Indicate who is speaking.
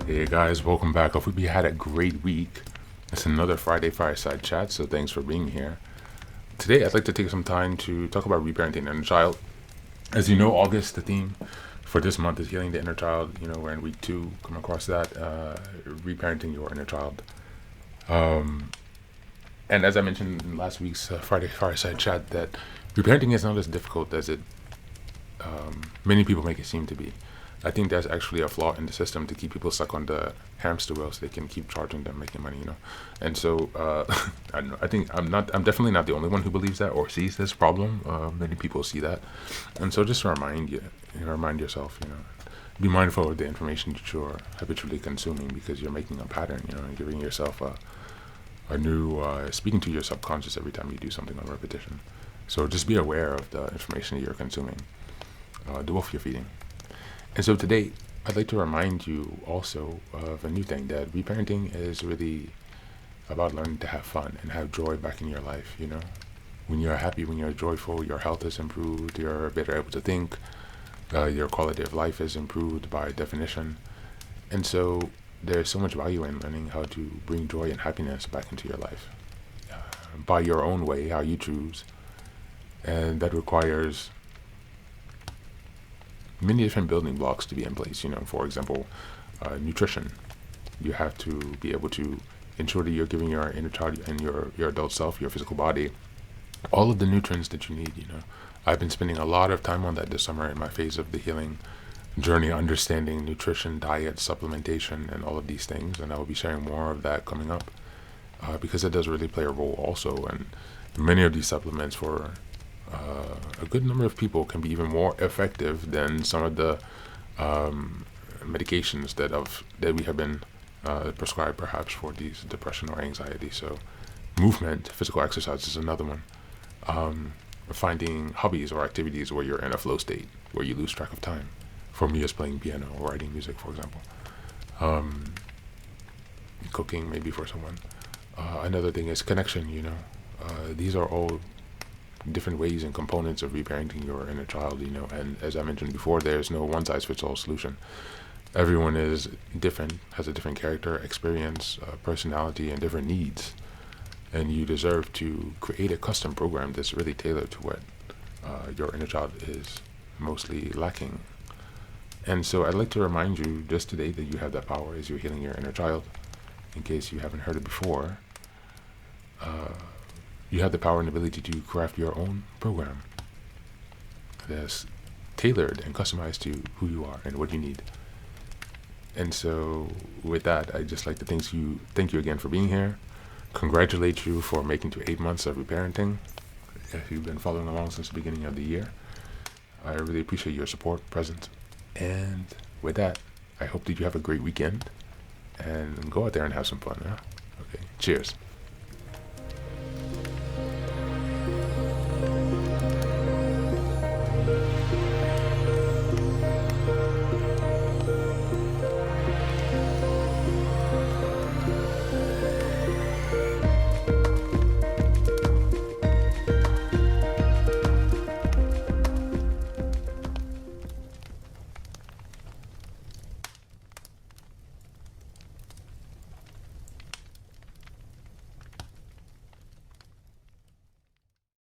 Speaker 1: Hey guys, welcome back. I hope you had a great week. It's another Friday Fireside chat, so thanks for being here. Today, I'd like to take some time to talk about reparenting the inner child. As you know, August, the theme for this month is healing the inner child. You know, we're in week 2, come across that, reparenting your inner child. And as I mentioned in last week's Friday Fireside chat, that reparenting is not as difficult as many people make it seem to be. I think there's actually a flaw in the system to keep people stuck on the hamster wheel so they can keep charging them, making money, And so I don't know. I think I'm definitely not the only one who believes that or sees this problem. Many people see that, and so just to remind yourself, be mindful of the information that you're habitually consuming because you're making a pattern, and giving yourself a new speaking to your subconscious every time you do something on repetition. So just be aware of the information that you're consuming. The wolf you're feeding. And so today, I'd like to remind you also of a new thing, that reparenting is really about learning to have fun and have joy back in your life, When you're happy, when you're joyful, your health is improved, you're better able to think, your quality of life is improved by definition. And so there's so much value in learning how to bring joy and happiness back into your life by your own way, how you choose. And that requires many different building blocks to be in place. For example, nutrition. You have to be able to ensure that you're giving your inner child and your adult self, your physical body, all of the nutrients that you need. I've been spending a lot of time on that this summer in my phase of the healing journey, understanding nutrition, diet, supplementation, and all of these things. And I will be sharing more of that coming up because it does really play a role also. And many of these supplements for a good number of people can be even more effective than some of the medications that we have been prescribed perhaps for these depression or anxiety. So movement, physical exercise is another one. Finding hobbies or activities where you're in a flow state, where you lose track of time. For me, it's playing piano or writing music, for example. Cooking, maybe for someone. Another thing is connection, These are all different ways and components of reparenting your inner child, and as I mentioned before, there's no one-size-fits-all solution. Everyone is different, has a different character, experience, personality, and different needs, and you deserve to create a custom program that's really tailored to what your inner child is mostly lacking. And so I'd like to remind you just today that you have that power as you're healing your inner child. In case you haven't heard it before, you have the power and ability to craft your own program that's tailored and customized to who you are and what you need. And so with that, I'd just like to thank you again for being here. Congratulate you for making to 8 months of reparenting. If you've been following along since the beginning of the year, I really appreciate your support, presence. And with that, I hope that you have a great weekend and go out there and have some fun. Okay, cheers.